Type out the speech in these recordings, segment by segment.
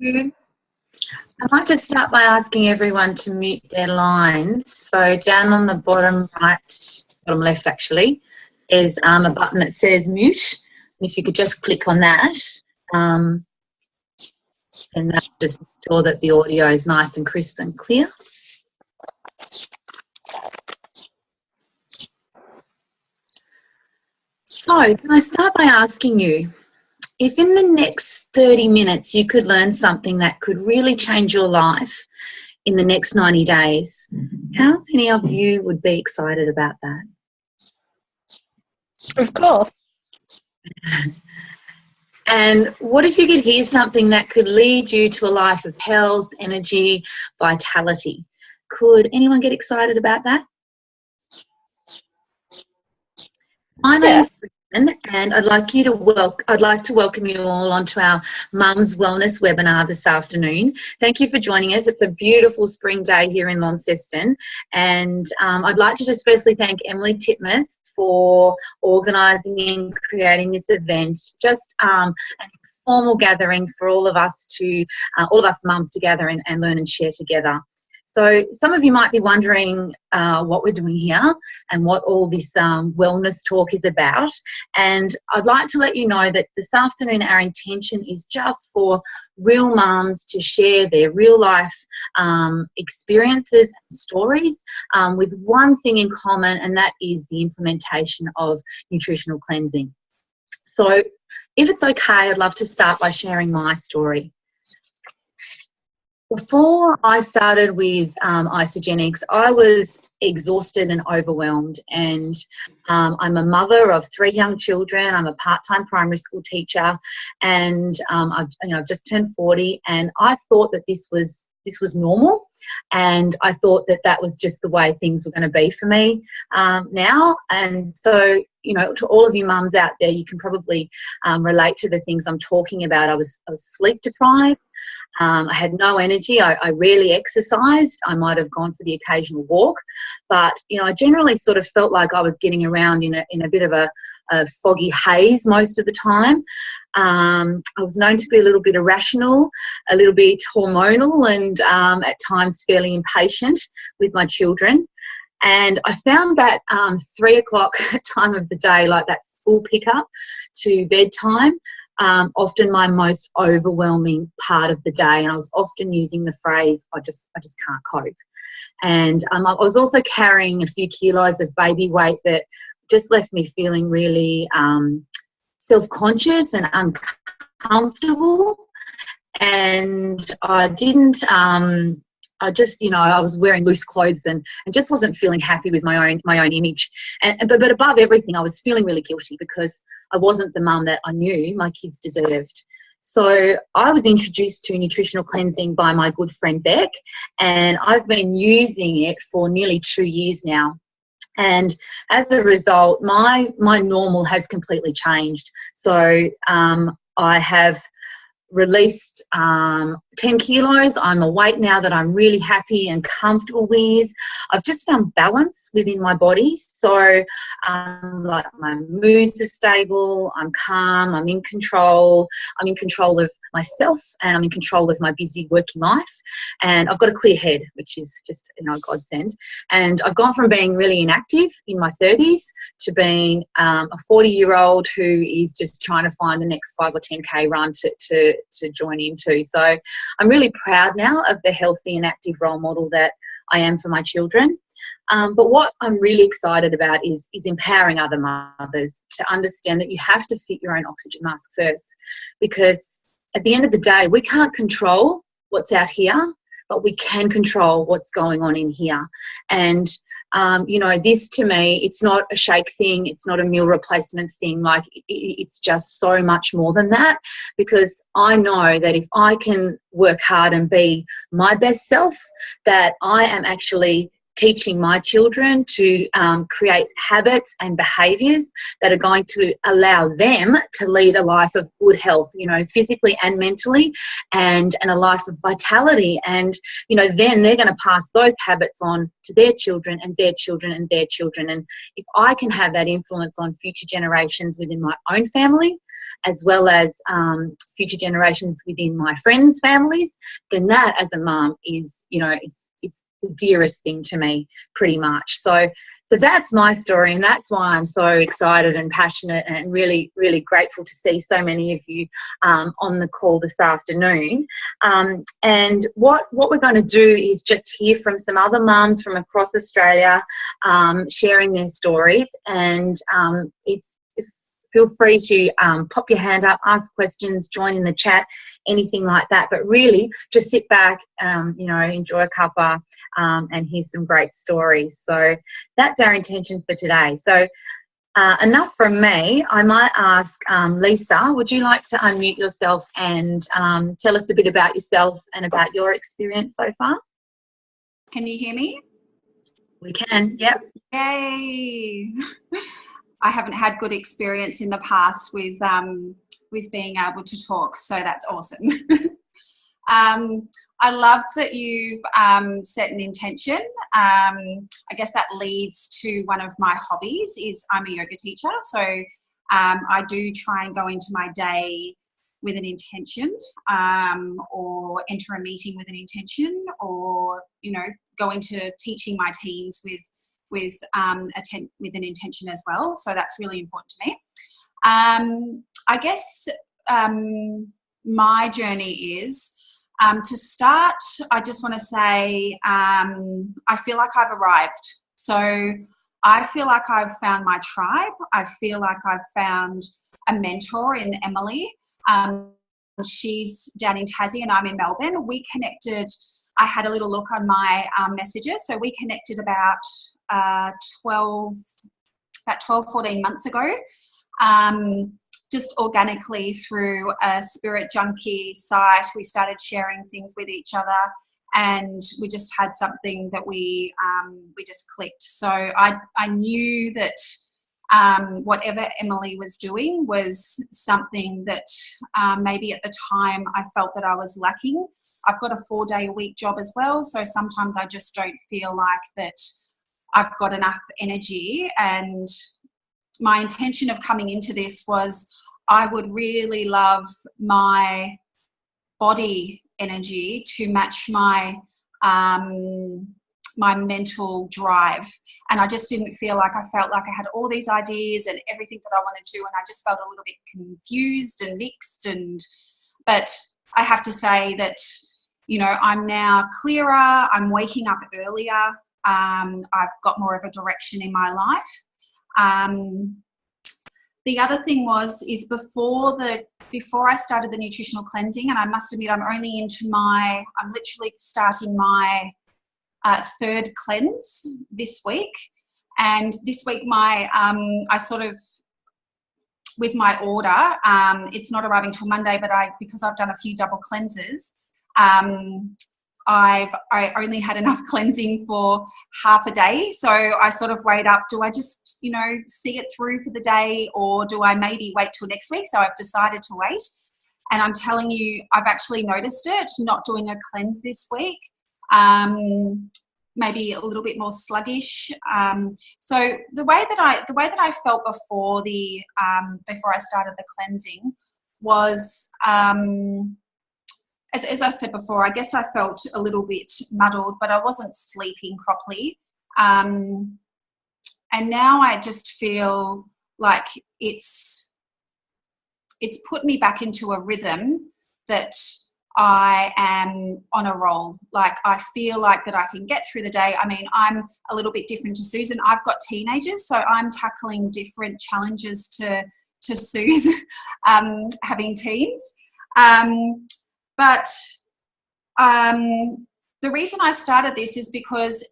you. I might just start by asking everyone to mute their lines. So down on the bottom right, bottom left actually, is a button that says mute. And if you could just click on that, and that just ensure that the audio is nice and crisp and clear. So can I start by asking you, if in the next 30 minutes you could learn something that could really change your life in the next 90 days, how many of you would be excited about that? Of course. And what if you could hear something that could lead you to a life of health, energy, vitality? Could anyone get excited about that? My name is Kristen, and I'd like to welcome you all onto our Mums Wellness webinar this afternoon. Thank you for joining us. It's a beautiful spring day here in Launceston, and I'd like to just firstly thank Emily Titmus for organising and creating this event. Just a formal gathering for all of us mums to gather and learn and share together. So some of you might be wondering what we're doing here and what all this wellness talk is about. And I'd like to let you know that this afternoon our intention is just for real mums to share their real life experiences and stories with one thing in common, and that is the implementation of nutritional cleansing. So if it's okay, I'd love to start by sharing my story. Before I started with Isagenix, I was exhausted and overwhelmed, and I'm a mother of 3 young children. I'm a part-time primary school teacher, and I've just turned 40, and I thought that this was normal, and I thought that that was just the way things were going to be for me now. And so, you know, to all of you mums out there, you can probably relate to the things I'm talking about. I was sleep deprived. I had no energy. I rarely exercised. I might have gone for the occasional walk, but you know, I generally sort of felt like I was getting around in a bit of a foggy haze most of the time. I was known to be a little bit irrational, a little bit hormonal, and at times fairly impatient with my children. And I found that 3 o'clock time of the day, like that school pickup to bedtime, often my most overwhelming part of the day, and I was often using the phrase, I just can't cope. And I was also carrying a few kilos of baby weight that just left me feeling really self-conscious and uncomfortable. And I didn't I was wearing loose clothes and just wasn't feeling happy with my own image. But above everything, I was feeling really guilty because I wasn't the mum that I knew my kids deserved. So I was introduced to nutritional cleansing by my good friend Beck, and I've been using it for nearly 2 years now. And as a result, my normal has completely changed. So I have released 10 kilos. I'm a weight now that I'm really happy and comfortable with. I've just found balance within my body. So like my moods are stable, I'm calm, I'm in control of myself, and I'm in control of my busy working life. And I've got a clear head, which is just, you know, a godsend. And I've gone from being really inactive in my 30s to being a 40-year-old who is just trying to find the next 5 or 10K run to join into. So I'm really proud now of the healthy and active role model that I am for my children. But what I'm really excited about is empowering other mothers to understand that you have to fit your own oxygen mask first, because at the end of the day, we can't control what's out here, but we can control what's going on in here. And you know, this to me, it's not a shake thing, it's not a meal replacement thing. Like, it's just so much more than that, because I know that if I can work hard and be my best self, that I am actually teaching my children to create habits and behaviours that are going to allow them to lead a life of good health, you know, physically and mentally, and a life of vitality. And, you know, then they're going to pass those habits on to their children and their children and their children. And if I can have that influence on future generations within my own family, as well as future generations within my friends' families, then that as a mum is, you know, it's the dearest thing to me, pretty much. So that's my story, and that's why I'm so excited and passionate and really, really grateful to see so many of you on the call this afternoon. And what we're going to do is just hear from some other mums from across Australia sharing their stories, and feel free to pop your hand up, ask questions, join in the chat, anything like that. But really, just sit back, you know, enjoy a cuppa and hear some great stories. So that's our intention for today. So enough from me. I might ask Lisa, would you like to unmute yourself and tell us a bit about yourself and about your experience so far? Can you hear me? We can, yep. Yay! I haven't had good experience in the past with being able to talk, so that's awesome. I love that you've set an intention. I guess that leads to one of my hobbies is I'm a yoga teacher, so I do try and go into my day with an intention, or enter a meeting with an intention, or, you know, go into teaching my teams with an intention as well. So that's really important to me. I guess my journey is, to start, I just want to say I feel like I've arrived. So I feel like I've found my tribe. I feel like I've found a mentor in Emily. She's down in Tassie and I'm in Melbourne. We connected, I had a little look on my messages. So we connected about 12, 14 months ago, just organically through a Spirit Junkie site. We started sharing things with each other, and we just had something that we just clicked. So I knew that whatever Emily was doing was something that maybe at the time I felt that I was lacking. I've got a 4-day-a-week job as well, so sometimes I just don't feel like that I've got enough energy. And my intention of coming into this was I would really love my body energy to match my my mental drive. And I just didn't feel like I felt like I had all these ideas and everything that I wanted to do, and I just felt a little bit confused and mixed. But I have to say that, you know, I'm now clearer, I'm waking up earlier, I've got more of a direction in my life. The other thing is before I started the nutritional cleansing, and I must admit I'm literally starting my 3rd cleanse this week. And this week I sort of, with my order, it's not arriving till Monday, but because I've done a few double cleanses, I only had enough cleansing for half a day. So I sort of weighed up, do I just, you know, see it through for the day, or do I maybe wait till next week? So I've decided to wait. And I'm telling you, I've actually noticed it, not doing a cleanse this week. Maybe a little bit more sluggish. So the way that I felt before I started the cleansing was, as I said before, I guess I felt a little bit muddled, but I wasn't sleeping properly. And now I just feel like it's put me back into a rhythm that I am on a roll. Like, I feel like that I can get through the day. I mean, I'm a little bit different to Susan. I've got teenagers, so I'm tackling different challenges to Suze having teens. But the reason I started this is because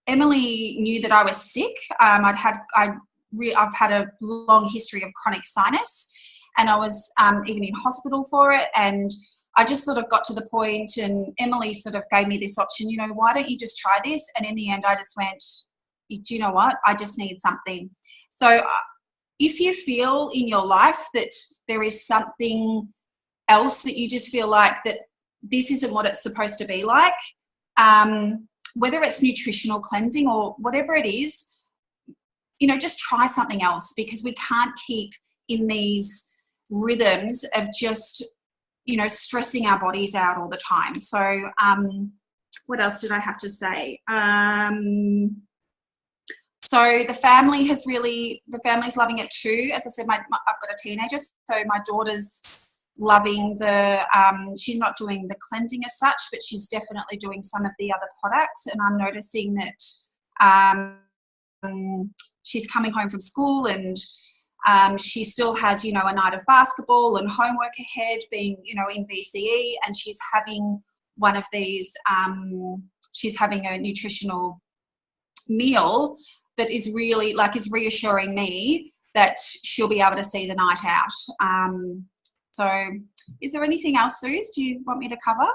Emily knew that I was sick. I've had a long history of chronic sinus, and I was even in hospital for it. And I just sort of got to the point, and Emily sort of gave me this option, you know, why don't you just try this? And in the end, I just went, do you know what? I just need something. So if you feel in your life that there is something else that you just feel like that this isn't what it's supposed to be like, whether it's nutritional cleansing or whatever it is, you know, just try something else, because we can't keep in these rhythms of just, you know, stressing our bodies out all the time. So what else did I have to say? So the family's loving it too. As I said, I've got a teenager, so my daughter's loving she's not doing the cleansing as such, but she's definitely doing some of the other products. And I'm noticing that she's coming home from school and she still has, you know, a night of basketball and homework ahead, being, you know, in VCE, and she's having one of these, she's having a nutritional meal that is really, like, is reassuring me that she'll be able to see the night out. So is there anything else, Suze, do you want me to cover?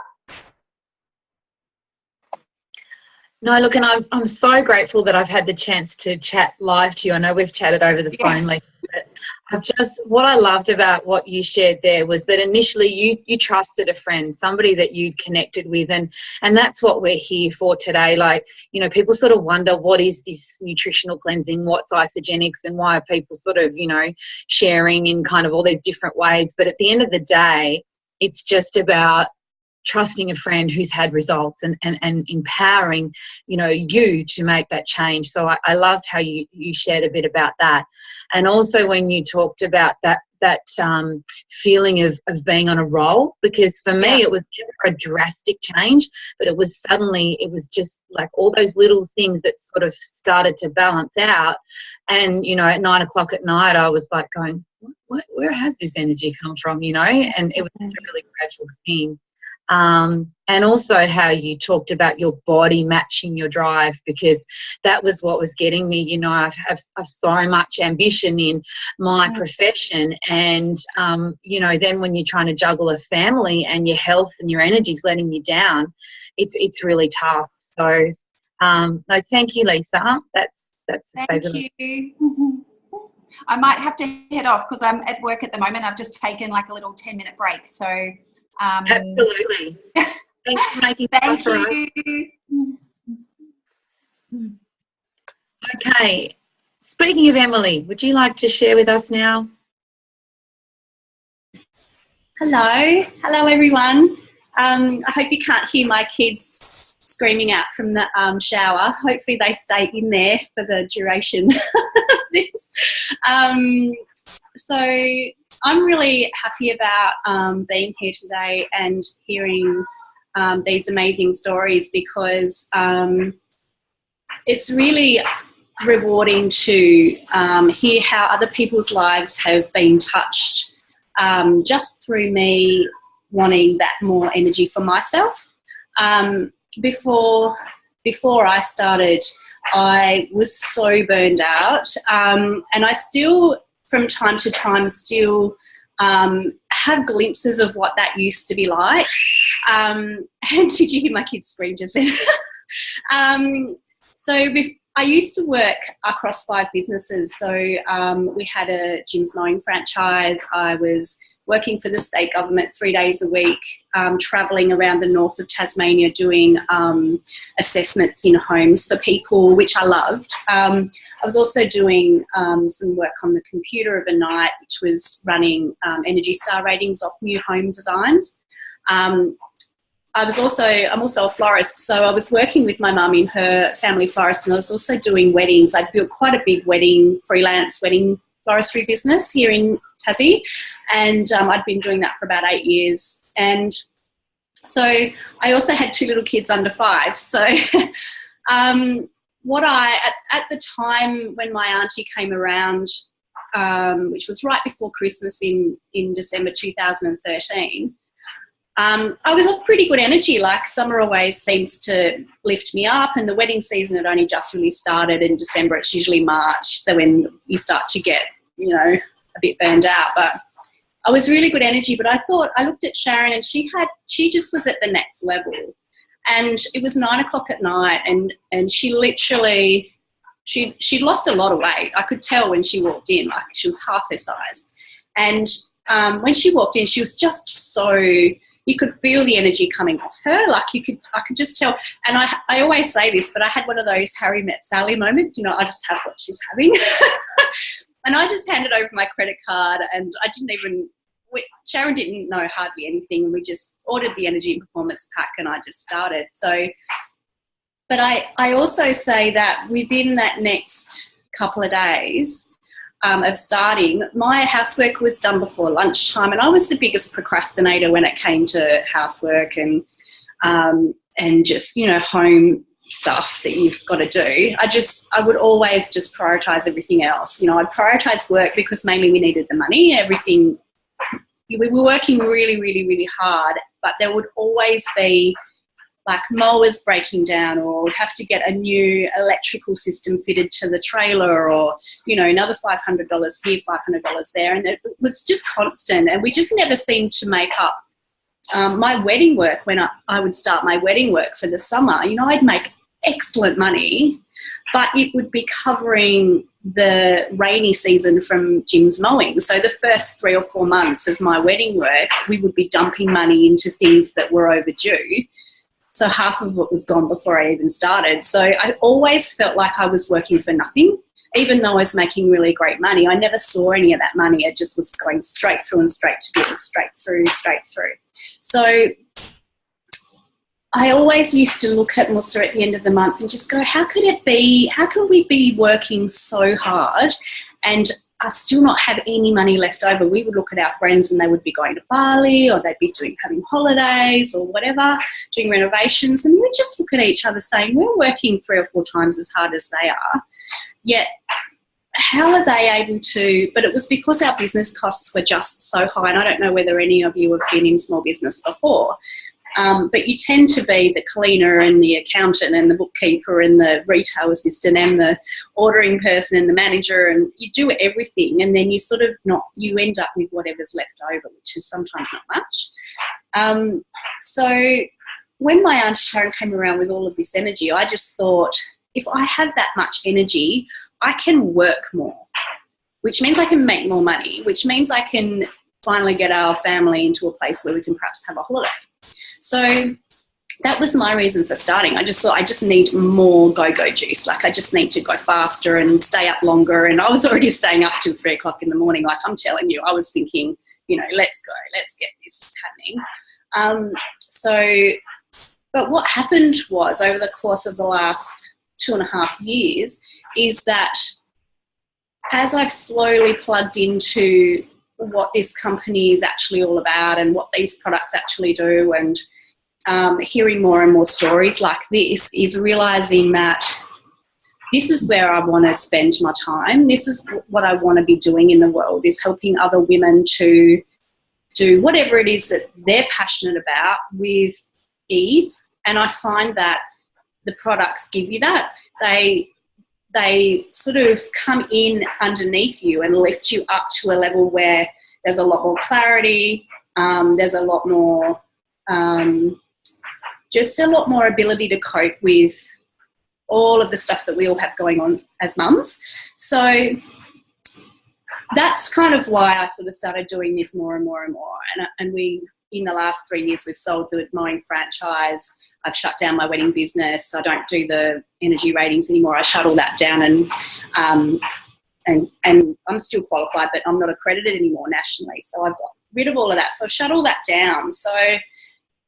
No, look, and I'm so grateful that I've had the chance to chat live to you. I know we've chatted over the phone, Lisa, but what I loved about what you shared there was that initially you trusted a friend, somebody that you'd connected with, and that's what we're here for today. Like, you know, people sort of wonder, what is this nutritional cleansing, what's Isagenix, and why are people sort of, you know, sharing in kind of all these different ways. But at the end of the day, it's just about trusting a friend who's had results and empowering, you know, you to make that change. So I loved how you shared a bit about that. And also when you talked about that feeling of being on a roll, because for me it was never a drastic change, but it was just like all those little things that sort of started to balance out. And, you know, at 9 o'clock at night, I was like going, where has this energy come from, you know? And it was a really gradual thing. And also how you talked about your body matching your drive, because that was what was getting me. You know, I've so much ambition in my profession, and you know, then when you're trying to juggle a family and your health and your energy's letting you down, it's really tough. So no, thank you, Lisa. That's fabulous. Thank you. I might have to head off because I'm at work at the moment. I've just taken like a little 10-minute break, so absolutely. Thanks for making time for us. Thank you. Okay. Speaking of Emily, would you like to share with us now? Hello everyone. I hope you can't hear my kids screaming out from the shower. Hopefully they stay in there for the duration of this. So I'm really happy about being here today and hearing these amazing stories, because it's really rewarding to hear how other people's lives have been touched just through me wanting that more energy for myself. Before I started, I was so burned out, and I still, from time to time, have glimpses of what that used to be like. And did you hear my kids scream just then? I used to work across 5 businesses. So we had a Jim's Mowing franchise. I was working for the state government 3 days a week, travelling around the north of Tasmania doing assessments in homes for people, which I loved. I was also doing some work on the computer overnight, which was running Energy Star ratings off new home designs. I'm also a florist, so I was working with my mum in her family florist, and I was also doing weddings. I'd built quite a big freelance wedding floristry business here in Tassie, and I'd been doing that for about 8 years. And so I also had 2 little kids under 5. So at the time when my auntie came around, which was right before Christmas in December 2013, I was of pretty good energy. Like, summer always seems to lift me up, and the wedding season had only just really started in December. It's usually March, so when you start to get, you know, a bit burned out. But I was really good energy. But I looked at Sharon, and she just was at the next level. And it was 9 o'clock at night, and she literally, she'd lost a lot of weight. I could tell when she walked in, like, she was half her size. And when she walked in, she was just so, you could feel the energy coming off her. Like, I could just tell. And I always say this, but I had one of those Harry met Sally moments. You know, I just have what she's having. And I just handed over my credit card, and I didn't even Sharon didn't know hardly anything. We just ordered the energy and performance pack and I just started. So, but I also say that within that next couple of days of starting, my housework was done before lunchtime, and I was the biggest procrastinator when it came to housework and just, you know, home stuff that you've got to do. I would always just prioritise everything else. You know, I'd prioritise work because mainly we needed the money. Everything, we were working really, really, really hard, but there would always be like mowers breaking down, or would have to get a new electrical system fitted to the trailer, or, you know, another $500 here, $500 there. And it was just constant, and we just never seemed to make up. My wedding work, when I would start my wedding work for the summer, you know, I'd make excellent money, but it would be covering the rainy season from Jim's mowing. So the first 3 or 4 months of my wedding work, we would be dumping money into things that were overdue. So half of it was gone before I even started. So I always felt like I was working for nothing. Even though I was making really great money, I never saw any of that money. It just was going straight through and straight to bills, straight through. So I always used to look at Musa at the end of the month and just go, how could we be working so hard and still not have any money left over? We would look at our friends and they would be going to Bali, or they'd be having holidays or whatever, doing renovations, and we'd just look at each other saying, we're working 3 or 4 times as hard as they are, yet how are they able to? But it was because our business costs were just so high, and I don't know whether any of you have been in small business before, but you tend to be the cleaner and the accountant and the bookkeeper and the retail assistant and the ordering person and the manager, and you do everything, and then you end up with whatever's left over, which is sometimes not much. So when my Auntie Sharon came around with all of this energy, I just thought, if I have that much energy, I can work more, which means I can make more money, which means I can finally get our family into a place where we can perhaps have a holiday. So that was my reason for starting. I just thought I just need more go-go juice. Like, I just need to go faster and stay up longer. And I was already staying up till 3 o'clock in the morning. Like, I'm telling you, I was thinking, you know, let's go, let's get this happening. But what happened was, over the course of the last 2.5 years, is that as I've slowly plugged into what this company is actually all about and what these products actually do, and hearing more and more stories like this, is realising that this is where I want to spend my time. This is what I want to be doing in the world, is helping other women to do whatever it is that they're passionate about with ease. And I find that the products give you that. They sort of come in underneath you and lift you up to a level where there's a lot more clarity, there's a lot more, just a lot more ability to cope with all of the stuff that we all have going on as mums. So that's kind of why I sort of started doing this more and more and more. And we, in the last 3 years, we've sold the mowing franchise. I've shut down my wedding business. I don't do the energy ratings anymore. I shut all that down, and I'm still qualified, but I'm not accredited anymore nationally. So I've got rid of all of that. So I've shut all that down. So I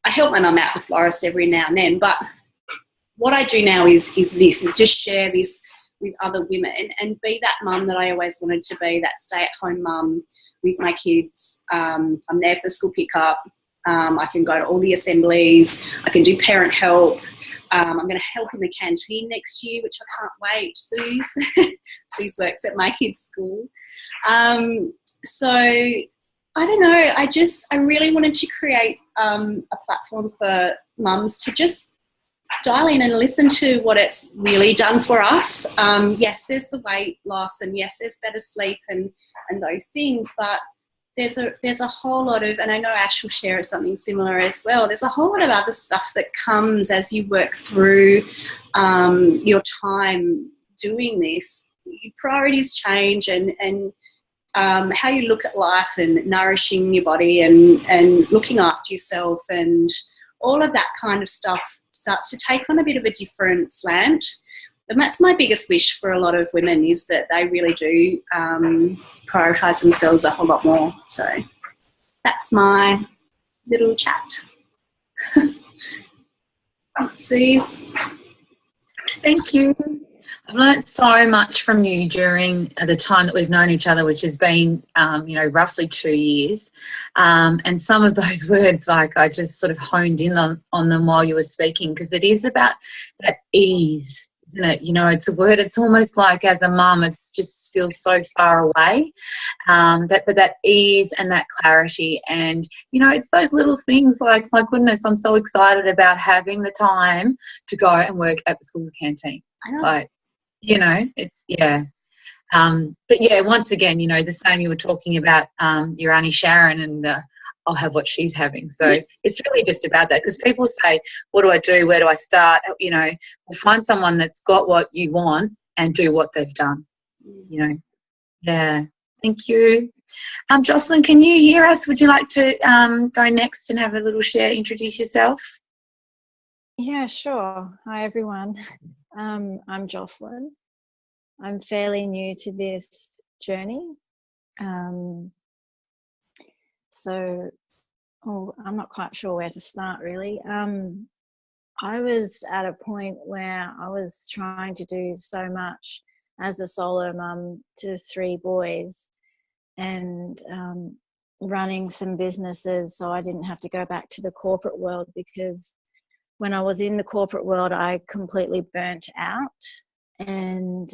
help my mum out the florist every now and then. But what I do now is just share this with other women and be that mum that I always wanted to be, that stay-at-home mum with my kids. I'm there for school pickup. I can go to all the assemblies. I can do parent help. I'm going to help in the canteen next year, which I can't wait. Suze works at my kids' school. So I don't know. I really wanted to create a platform for mums to just dial in and listen to what it's really done for us. Yes, there's the weight loss, and yes, there's better sleep and those things, but there's a whole lot of, and I know Ash will share something similar as well, there's a whole lot of other stuff that comes as you work through your time doing this. Your priorities change, and how you look at life and nourishing your body and looking after yourself, and all of that kind of stuff starts to take on a bit of a different slant. And that's my biggest wish for a lot of women, is that they really do prioritise themselves a whole lot more. So that's my little chat. Suze. Thank you. I've learnt so much from you during the time that we've known each other, which has been, roughly 2 years. And some of those words, like, I just sort of honed in on them while you were speaking, because it is about that ease, isn't it? You know, it's a word, it's almost like as a mum, it just feels so far away. But that ease and that clarity, and, you know, it's those little things like, my goodness, I'm so excited about having the time to go and work at the school canteen. I know. Like, you know, it's, yeah. But yeah, once again, you know, the same you were talking about your Auntie Sharon, and I'll have what she's having. So it's really just about that, because people say, what do I do? Where do I start? You know, we'll find someone that's got what you want and do what they've done, you know. Yeah, thank you. Jocelyn, can you hear us? Would you like to go next and have a little share, introduce yourself? Yeah, sure. Hi, everyone. I'm Jocelyn. I'm fairly new to this journey. I'm not quite sure where to start, really. I was at a point where I was trying to do so much as a solo mum to 3 boys, and running some businesses so I didn't have to go back to the corporate world, because when I was in the corporate world, I completely burnt out, and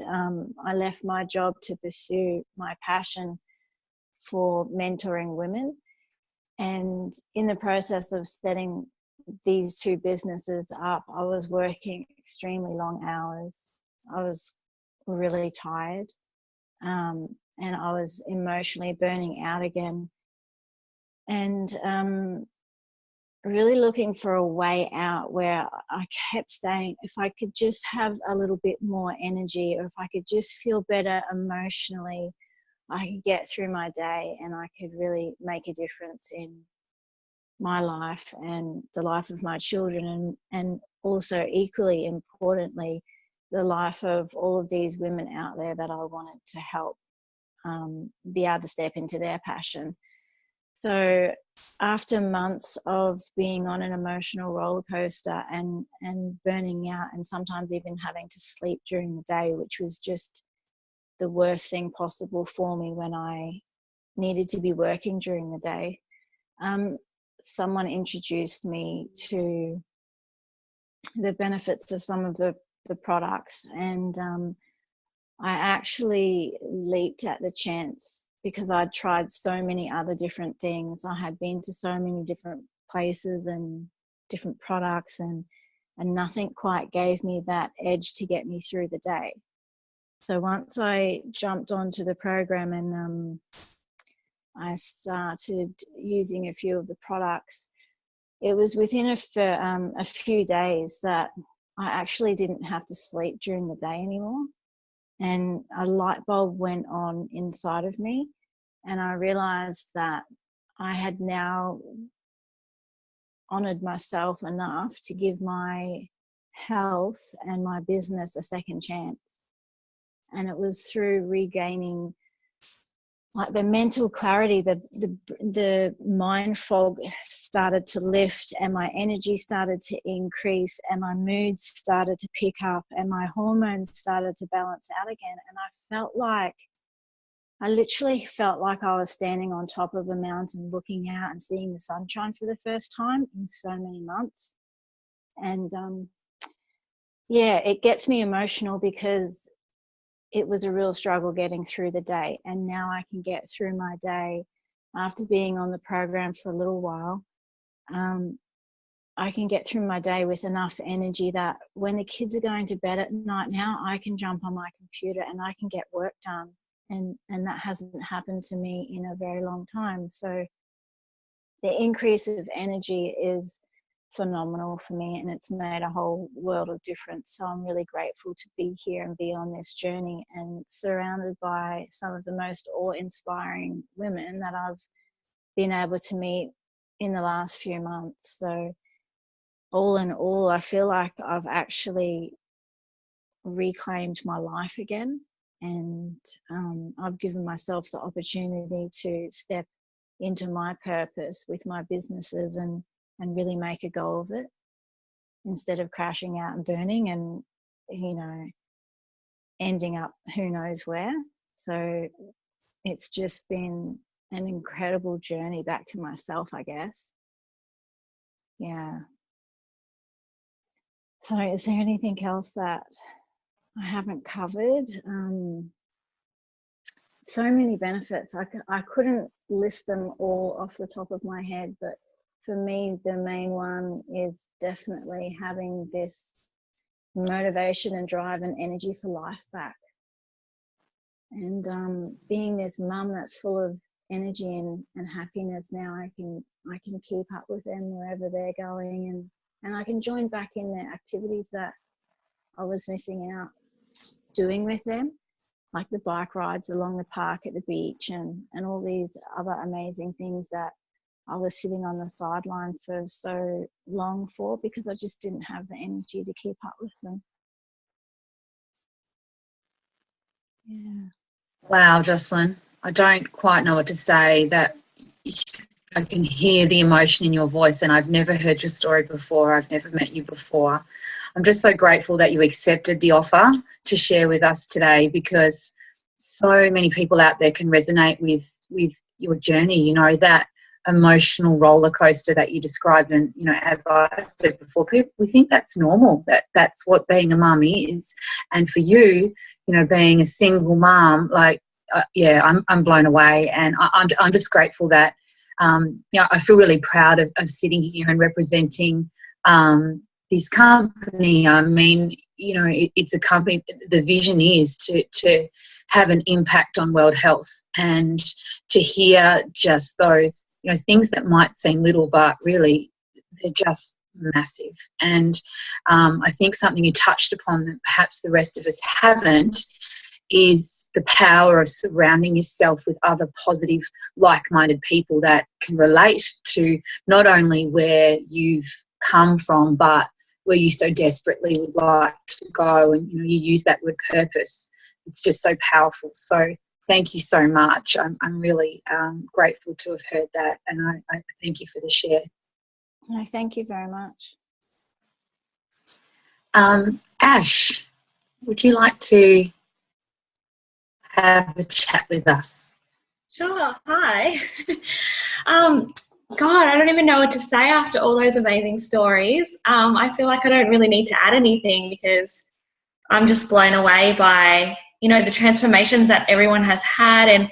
I left my job to pursue my passion for mentoring women. And in the process of setting these 2 businesses up, I was working extremely long hours. I was really tired, and I was emotionally burning out again. And really looking for a way out, where I kept saying, if I could just have a little bit more energy, or if I could just feel better emotionally, I could get through my day and I could really make a difference in my life and the life of my children, and also, equally importantly, the life of all of these women out there that I wanted to help be able to step into their passion. So after months of being on an emotional roller coaster and burning out, and sometimes even having to sleep during the day, which was just the worst thing possible for me when I needed to be working during the day, someone introduced me to the benefits of some of the products, and I actually leaped at the chance, because I'd tried so many other different things. I had been to so many different places and different products, and nothing quite gave me that edge to get me through the day. So once I jumped onto the program and I started using a few of the products, it was within a few days that I actually didn't have to sleep during the day anymore. And a light bulb went on inside of me, and I realized that I had now honored myself enough to give my health and my business a second chance. And it was through regaining, like, the mental clarity, the mind fog started to lift, and my energy started to increase, and my mood started to pick up, and my hormones started to balance out again. And I literally felt like I was standing on top of a mountain, looking out and seeing the sunshine for the first time in so many months. And it gets me emotional, because it was a real struggle getting through the day, and now I can get through my day after being on the program for a little while. I can get through my day with enough energy that when the kids are going to bed at night now, I can jump on my computer and I can get work done, and that hasn't happened to me in a very long time. So the increase of energy is phenomenal for me, and it's made a whole world of difference. So I'm really grateful to be here and be on this journey, and surrounded by some of the most awe-inspiring women that I've been able to meet in the last few months. So all in all, I feel like I've actually reclaimed my life again, and I've given myself the opportunity to step into my purpose with my businesses and really make a go of it instead of crashing out and burning and, you know, ending up who knows where. So it's just been an incredible journey back to myself, I guess. Yeah. So is there anything else that I haven't covered? So many benefits. I couldn't list them all off the top of my head, but for me, the main one is definitely having this motivation and drive and energy for life back. And being this mum that's full of energy and happiness now, I can keep up with them wherever they're going, and I can join back in the activities that I was missing out doing with them, like the bike rides along the park at the beach and all these other amazing things that I was sitting on the sideline for so long for because I just didn't have the energy to keep up with them. Yeah. Wow, Jocelyn, I don't quite know what to say. That I can hear the emotion in your voice, and I've never heard your story before. I've never met you before. I'm just so grateful that you accepted the offer to share with us today, because so many people out there can resonate with your journey, you know, that emotional roller coaster that you described. And, you know, as I said before, we think that's normal, that's what being a mum is. And for you, you know, being a single mum, like, I'm blown away, and I'm just grateful that, you know, I feel really proud of sitting here and representing this company. I mean, you know, it's a company, the vision is to have an impact on world health, and to hear just those, you know, things that might seem little, but really they're just massive. And I think something you touched upon that perhaps the rest of us haven't is the power of surrounding yourself with other positive, like-minded people that can relate to not only where you've come from, but where you so desperately would like to go. And, you know, you use that word purpose. It's just so powerful. So thank you so much. I'm really grateful to have heard that, and I thank you for the share. No, thank you very much. Ash, would you like to have a chat with us? Sure. Hi. God, I don't even know what to say after all those amazing stories. I feel like I don't really need to add anything because I'm just blown away by, you know, the transformations that everyone has had, and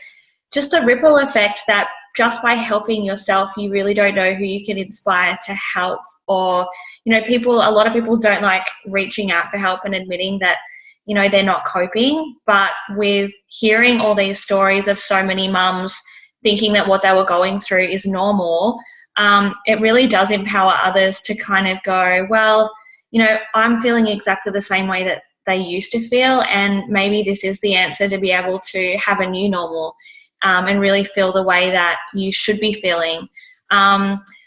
just the ripple effect that just by helping yourself, you really don't know who you can inspire to help. Or, you know, a lot of people don't like reaching out for help and admitting that, you know, they're not coping. But with hearing all these stories of so many mums thinking that what they were going through is normal, it really does empower others to kind of go, well, you know, I'm feeling exactly the same way that they used to feel, and maybe this is the answer to be able to have a new normal, and really feel the way that you should be feeling.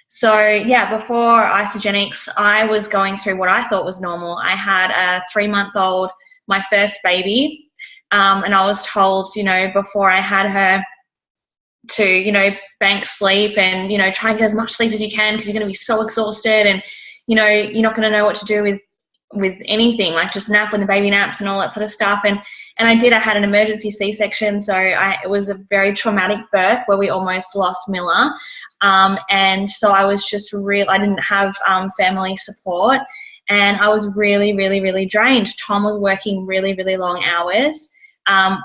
So yeah, before Isagenix, I was going through what I thought was normal. I had a 3-month-old, my first baby, and I was told, you know, before I had her to, you know, bank sleep and, you know, try and get as much sleep as you can because you're going to be so exhausted, and, you know, you're not going to know what to do with anything, like just nap when the baby naps and all that sort of stuff. And I had an emergency C-section, so it was a very traumatic birth where we almost lost Miller. And so I was just I didn't have family support, and I was really, really, really drained. Tom was working really, really long hours.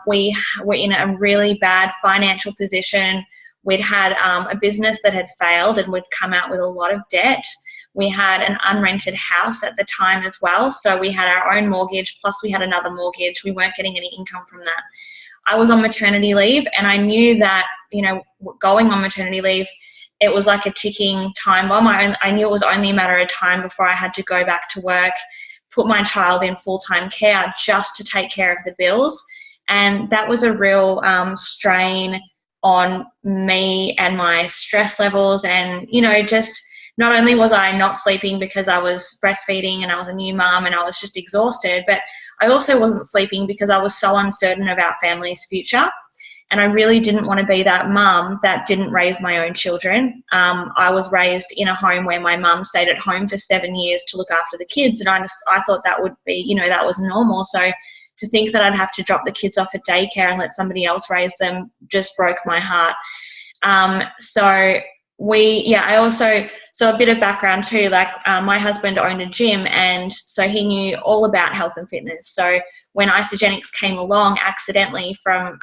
We were in a really bad financial position. We'd had a business that had failed and we'd come out with a lot of debt. We had an unrented house at the time as well, so we had our own mortgage, plus we had another mortgage. We weren't getting any income from that. I was on maternity leave, and I knew that, you know, going on maternity leave, it was like a ticking time bomb. I knew it was only a matter of time before I had to go back to work, put my child in full-time care just to take care of the bills. And that was a real strain on me and my stress levels. And, you know, just not only was I not sleeping because I was breastfeeding and I was a new mom and I was just exhausted, but I also wasn't sleeping because I was so uncertain about family's future. And I really didn't want to be that mum that didn't raise my own children. I was raised in a home where my mum stayed at home for 7 years to look after the kids. And I thought that would be, you know, that was normal. So to think that I'd have to drop the kids off at daycare and let somebody else raise them just broke my heart. So a bit of background too, like my husband owned a gym, and so he knew all about health and fitness. So when Isagenix came along accidentally from,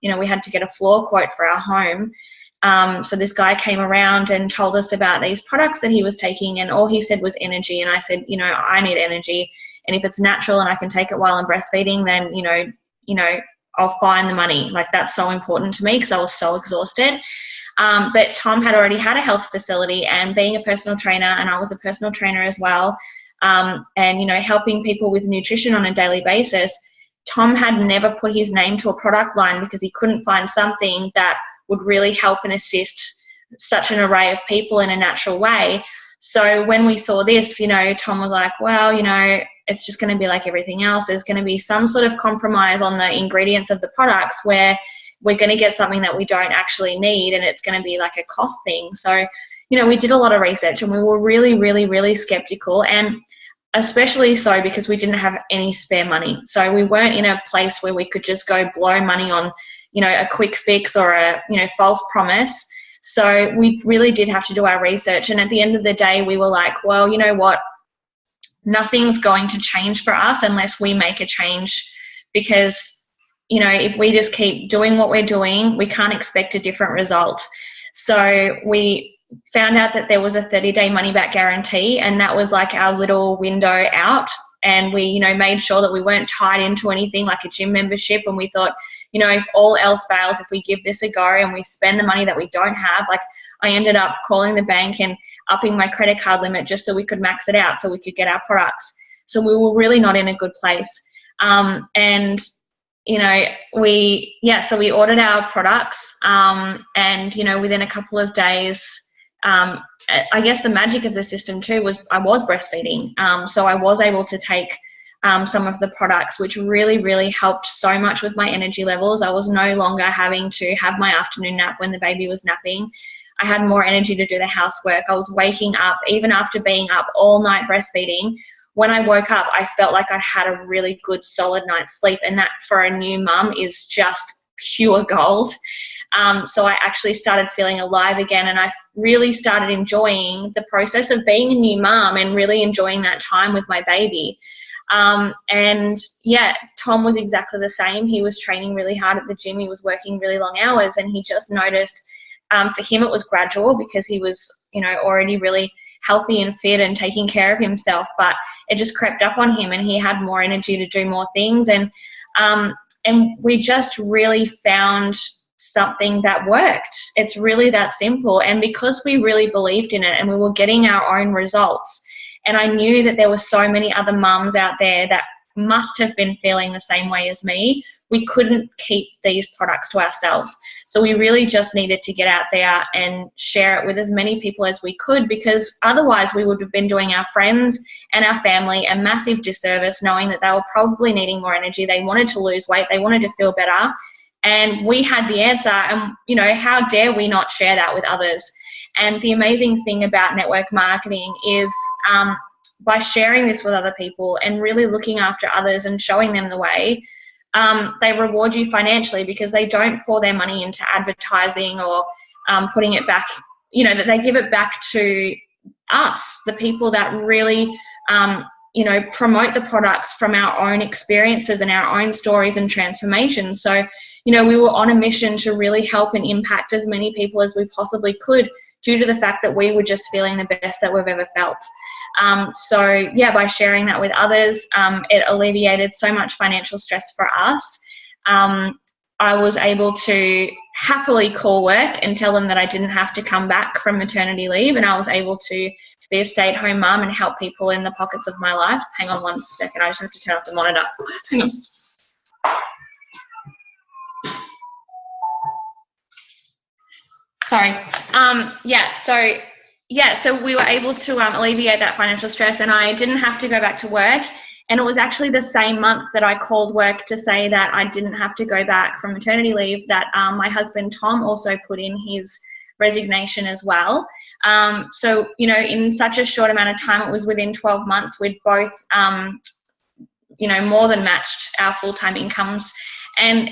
we had to get a floor quote for our home. So this guy came around and told us about these products that he was taking, and all he said was energy. And I said, you know, I need energy. And if it's natural and I can take it while I'm breastfeeding, then, you know, I'll find the money. Like, that's so important to me because I was so exhausted. But Tom had already had a health facility, and being a personal trainer, and I was a personal trainer as well, and, you know, helping people with nutrition on a daily basis, Tom had never put his name to a product line because he couldn't find something that would really help and assist such an array of people in a natural way. So when we saw this, you know, Tom was like, well, you know, it's just going to be like everything else. There's going to be some sort of compromise on the ingredients of the products where we're going to get something that we don't actually need, and it's going to be like a cost thing. So, you know, we did a lot of research, and we were really, really, really skeptical, and especially so because we didn't have any spare money. So we weren't in a place where we could just go blow money on, you know, a quick fix or a, you know, false promise. So we really did have to do our research. And at the end of the day, we were like, well, you know what? Nothing's going to change for us unless we make a change, because, you know, if we just keep doing what we're doing, we can't expect a different result. So we found out that there was a 30-day money-back guarantee, and that was like our little window out. And we, you know, made sure that we weren't tied into anything like a gym membership. And we thought, you know, if all else fails, if we give this a go and we spend the money that we don't have, like I ended up calling the bank and upping my credit card limit just so we could max it out so we could get our products. So we were really not in a good place. And, you know, so we ordered our products, and, you know, within a couple of days, I guess the magic of the system too was I was breastfeeding. So I was able to take some of the products, which really, really helped so much with my energy levels. I was no longer having to have my afternoon nap when the baby was napping. I had more energy to do the housework. I was waking up, even after being up all night breastfeeding. When I woke up, I felt like I had a really good solid night's sleep, and that for a new mum is just pure gold. So I actually started feeling alive again, and I really started enjoying the process of being a new mum and really enjoying that time with my baby. And yeah, Tom was exactly the same. He was training really hard at the gym. He was working really long hours, and he just noticed, for him it was gradual because he was, you know, already really healthy and fit and taking care of himself, but it just crept up on him and he had more energy to do more things. And we just really found something that worked. It's really that simple. And because we really believed in it and we were getting our own results, and I knew that there were so many other mums out there that must have been feeling the same way as me, we couldn't keep these products to ourselves. So we really just needed to get out there and share it with as many people as we could, because otherwise we would have been doing our friends and our family a massive disservice, knowing that they were probably needing more energy. They wanted to lose weight. They wanted to feel better. And we had the answer. And, you know, how dare we not share that with others? And the amazing thing about network marketing is by sharing this with other people and really looking after others and showing them the way, they reward you financially, because they don't pour their money into advertising or putting it back, you know, that they give it back to us, the people that really, you know, promote the products from our own experiences and our own stories and transformations. So, you know, we were on a mission to really help and impact as many people as we possibly could, due to the fact that we were just feeling the best that we've ever felt. So yeah, by sharing that with others, it alleviated so much financial stress for us. I was able to happily call work and tell them that I didn't have to come back from maternity leave, and I was able to be a stay-at-home mum and help people in the pockets of my life. Hang on one second, I just have to turn off the monitor. Hang on. Sorry. So we were able to alleviate that financial stress, and I didn't have to go back to work. And it was actually the same month that I called work to say that I didn't have to go back from maternity leave that my husband Tom also put in his resignation as well. So, you know, in such a short amount of time, it was within 12 months, we'd both, you know, more than matched our full-time incomes. And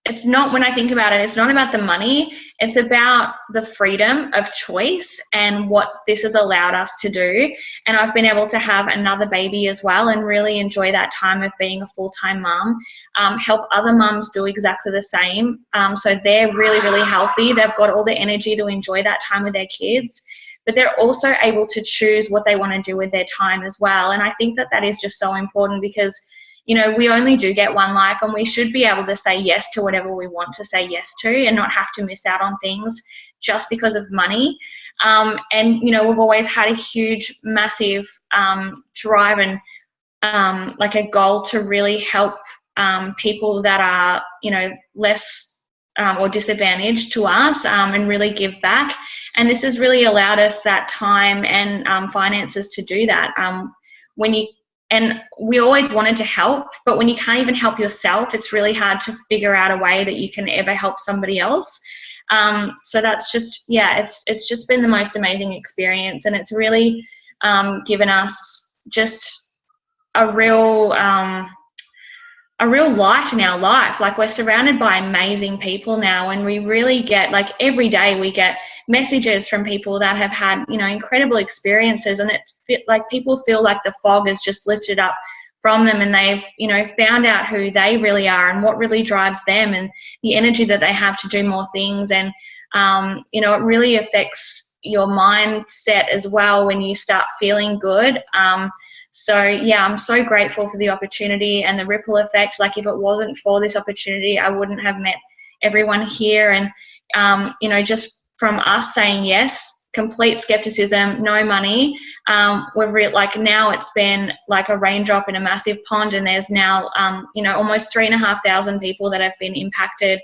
it's not, when I think about it, it's not about the money, it's about the freedom of choice and what this has allowed us to do. And I've been able to have another baby as well and really enjoy that time of being a full-time mum, help other mums do exactly the same. So they're really, really healthy. They've got all the energy to enjoy that time with their kids, but they're also able to choose what they want to do with their time as well. And I think that that is just so important because, you know, we only do get one life and we should be able to say yes to whatever we want to say yes to and not have to miss out on things just because of money. And, you know, we've always had a huge, massive drive and like a goal to really help people that are, you know, less or disadvantaged to us and really give back. And this has really allowed us that time and finances to do that. And we always wanted to help, but when you can't even help yourself, it's really hard to figure out a way that you can ever help somebody else. So that's just, yeah, it's just been the most amazing experience, and it's really given us just a real light in our life. Like, we're surrounded by amazing people now, and we really get, like, every day we get messages from people that have had, you know, incredible experiences, and it's like people feel like the fog is just lifted up from them, and they've, you know, found out who they really are and what really drives them and the energy that they have to do more things. And you know, it really affects your mindset as well when you start feeling good. So yeah, I'm so grateful for the opportunity and the ripple effect. Like, if it wasn't for this opportunity, I wouldn't have met everyone here. And you know, just from us saying yes, complete skepticism, no money, like, now it's been like a raindrop in a massive pond, and there's now you know, almost 3,500 people that have been impacted,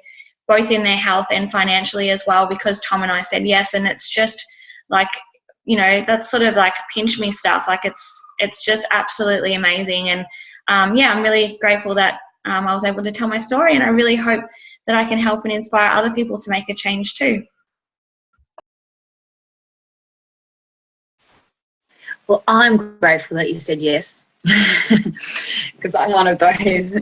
both in their health and financially as well, because Tom and I said yes. And it's just like, you know, that's sort of like pinch me stuff. Like, it's just absolutely amazing. And yeah, I'm really grateful that I was able to tell my story, and I really hope that I can help and inspire other people to make a change too. Well, I'm grateful that you said yes, because I'm one of those.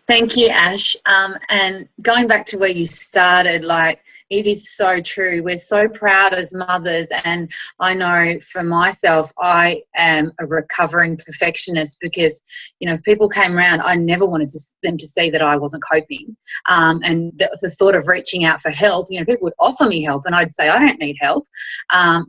Thank you, Ash. And going back to where you started, like, it is so true. We're so proud as mothers, and I know for myself, I am a recovering perfectionist because, you know, if people came around, I never wanted them to see that I wasn't coping. And the thought of reaching out for help, you know, people would offer me help and I'd say, I don't need help.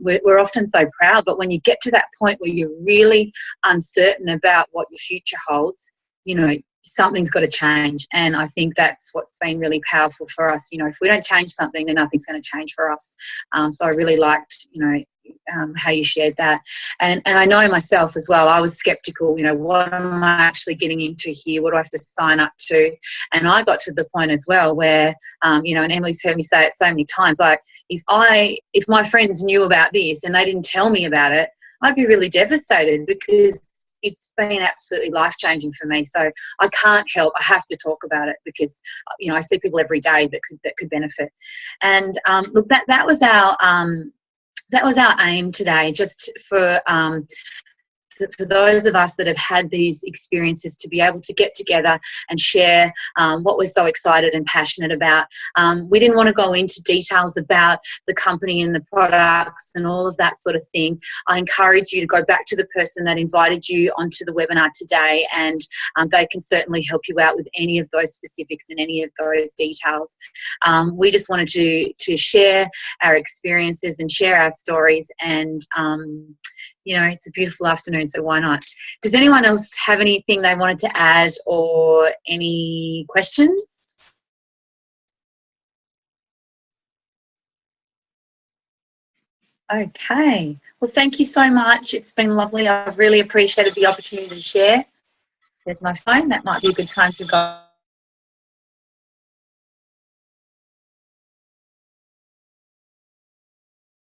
We're often so proud, but when you get to that point where you're really uncertain about what your future holds, you know, something's got to change. And I think that's what's been really powerful for us. You know, if we don't change something, then nothing's going to change for us. So I really liked, you know, how you shared that. And I know myself as well, I was skeptical, you know, what am I actually getting into here? What do I have to sign up to? And I got to the point as well where, you know, and Emily's heard me say it so many times, like, if my friends knew about this and they didn't tell me about it, I'd be really devastated, because it's been absolutely life-changing for me. So I can't help, I have to talk about it, because, you know, I see people every day that could benefit. And look, that was our aim today, just for those of us that have had these experiences, to be able to get together and share what we're so excited and passionate about. We didn't want to go into details about the company and the products and all of that sort of thing. I encourage you to go back to the person that invited you onto the webinar today, and they can certainly help you out with any of those specifics and any of those details. We just wanted to share our experiences and share our stories, and you know, it's a beautiful afternoon, so why not? Does anyone else have anything they wanted to add or any questions? Okay. Well, thank you so much. It's been lovely. I've really appreciated the opportunity to share. There's my phone. That might be a good time to go.